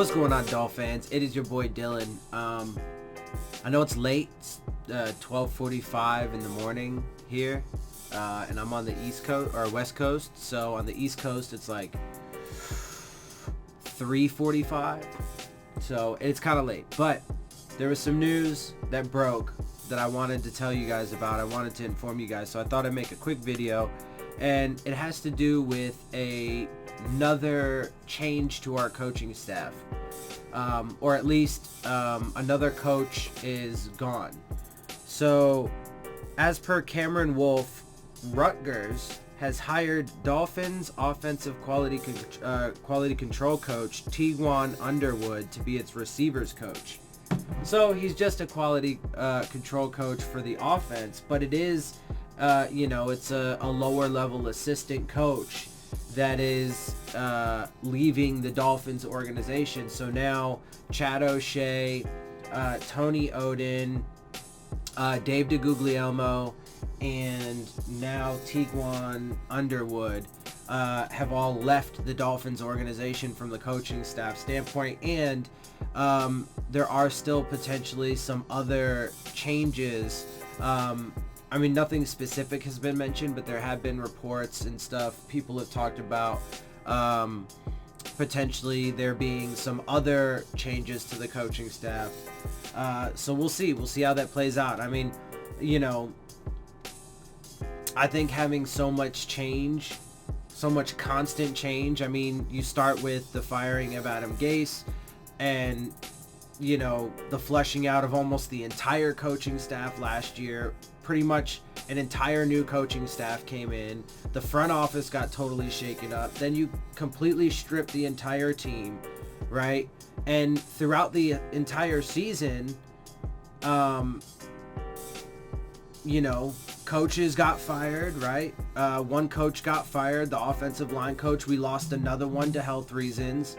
What's going on, Dolphins? It is your boy Dillon. I know it's late. It's 12:45 in the morning here, and I'm on the East Coast or West Coast. So on the East Coast, it's like 3:45. So it's kind of late, but there was some news that broke that I wanted to tell you guys about. I wanted to inform you guys, so I thought I'd make a quick video, and it has to do with another change to our coaching staff, or at least another coach is gone. So as per Cameron Wolf, Rutgers has hired Dolphins offensive quality control coach Tiguan Underwood to be its receivers coach. So he's just a quality control coach for the offense, but it is it's a lower level assistant coach that is leaving the Dolphins organization. So now Chad O'Shea, Tony Oden, Dave DeGuglielmo, and now Tiguan Underwood have all left the Dolphins organization from the coaching staff standpoint, and there are still potentially some other changes. I mean, nothing specific has been mentioned, but there have been reports and stuff. People have talked about potentially there being some other changes to the coaching staff. So we'll see. We'll see how that plays out. I mean, I think having so much change, so much constant change. I mean, you start with the firing of Adam Gase and, the flushing out of almost the entire coaching staff last year. Pretty much an entire new coaching staff came in. The front office got totally shaken up. Then you completely stripped the entire team, right? And throughout the entire season, coaches got fired, right? One coach got fired, the offensive line coach. We lost another one to health reasons.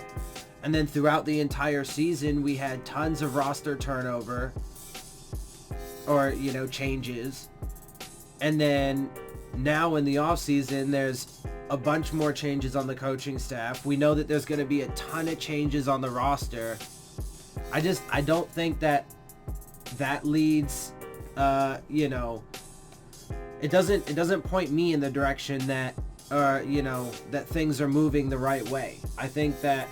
And then throughout the entire season, we had tons of roster turnover or, changes. And then now in the offseason, there's a bunch more changes on the coaching staff. We know that there's going to be a ton of changes on the roster. I don't think that leads, it doesn't point me in the direction that, that things are moving the right way. I think that,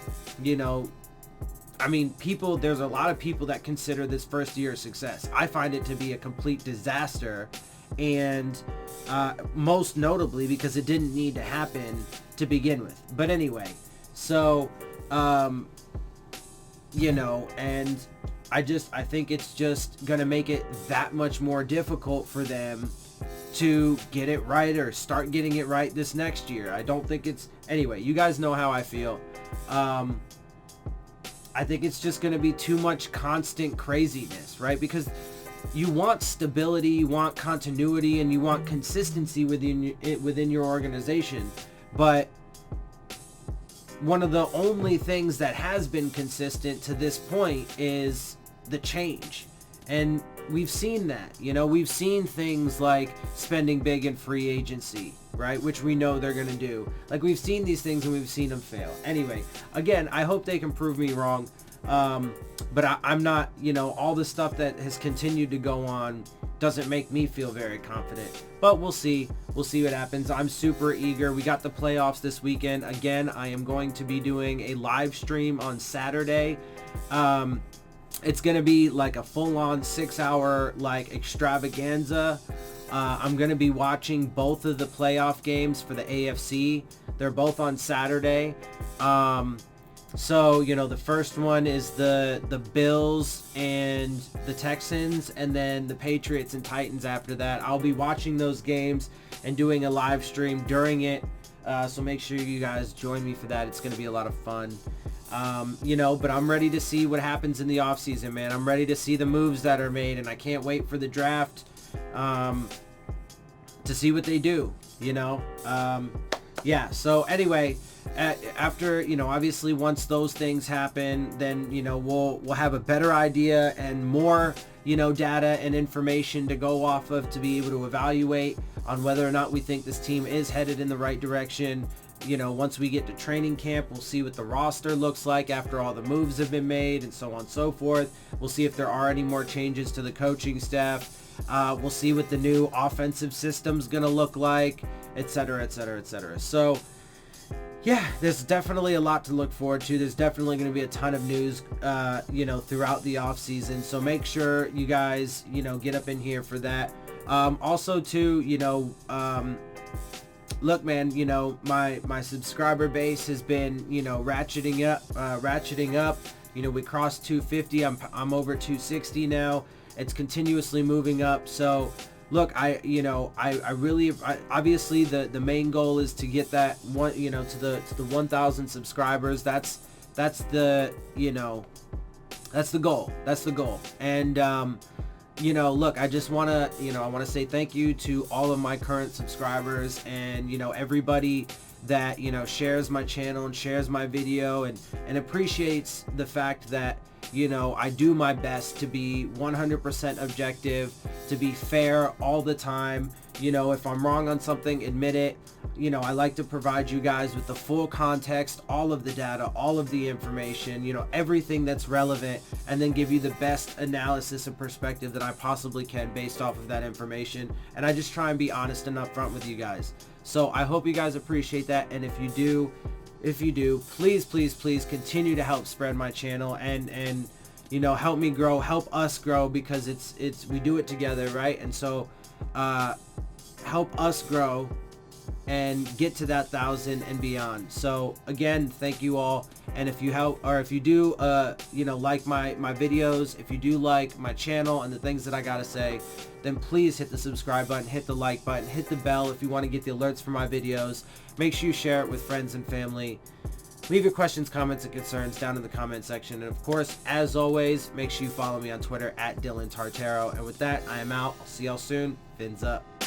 there's a lot of people that consider this first year a success. I find it to be a complete disaster, and most notably because it didn't need to happen to begin with. But anyway, so, and I think it's just going to make it that much more difficult for them to get it right or start getting it right this next year. I don't think it's... Anyway, you guys know how I feel. I think it's just going to be too much constant craziness, right? Because you want stability, you want continuity, and you want consistency within your organization. But one of the only things that has been consistent to this point is the change. And we've seen that, we've seen things like spending big in free agency, right? Which we know they're going to do. Like, we've seen these things and we've seen them fail. Anyway, again, I hope they can prove me wrong. But I'm not, all the stuff that has continued to go on doesn't make me feel very confident. But we'll see. We'll see what happens. I'm super eager. We got the playoffs this weekend. Again, I am going to be doing a live stream on Saturday. It's going to be like a full-on 6-hour extravaganza. I'm going to be watching both of the playoff games for the AFC. They're both on Saturday. So, the first one is the Bills and the Texans, and then the Patriots and Titans after that. I'll be watching those games and doing a live stream during it. So make sure you guys join me for that. It's going to be a lot of fun. But I'm ready to see what happens in the offseason, man. I'm ready to see the moves that are made, and I can't wait for the draft to see what they do, so anyway, after, obviously once those things happen, then, we'll have a better idea and more, data and information to go off of to be able to evaluate on whether or not we think this team is headed in the right direction. you know, once we get to training camp, we'll see what the roster looks like after all the moves have been made and so on and so forth. We'll see if there are any more changes to the coaching staff. We'll see what the new offensive system's going to look like, etc., etc., etc. So, yeah, there's definitely a lot to look forward to. There's definitely going to be a ton of news, you know, throughout the off season. So make sure you guys, you know, get up in here for that. Also, too, you know, look, man, you know, my subscriber base has been, you know, ratcheting up. You know, we crossed 250. I'm over 260 now. It's continuously moving up. So, look, I really, obviously the main goal is to get that one, you know, to the 1,000 subscribers. That's the, you know, that's the goal. That's the goal. And, you know, look, I just want to, you know, I want to say thank you to all of my current subscribers and, you know, everybody that, you know, shares my channel and shares my video and appreciates the fact that, you know, I do my best to be 100% objective, to be fair all the time. You know, if I'm wrong on something, admit it. You know, I like to provide you guys with the full context, all of the data, all of the information, you know, everything that's relevant, and then give you the best analysis and perspective that I possibly can based off of that information. And I just try and be honest and upfront with you guys. So I hope you guys appreciate that. And if you do, please continue to help spread my channel and you know, help me grow, help us grow, because it's we do it together, right? And so help us grow and get to that 1,000 and beyond. So again, thank you all. And if you help, or if you do you know, like my videos, if you do like my channel and the things that I gotta say, then please hit the subscribe button, hit the like button, hit the bell if you want to get the alerts for my videos. Make sure you share it with friends and family. Leave your questions, comments, and concerns down in the comment section. And of course, as always, make sure you follow me on Twitter at Dillon Tartaro. And with that, I am out. I'll see y'all soon. Fins up.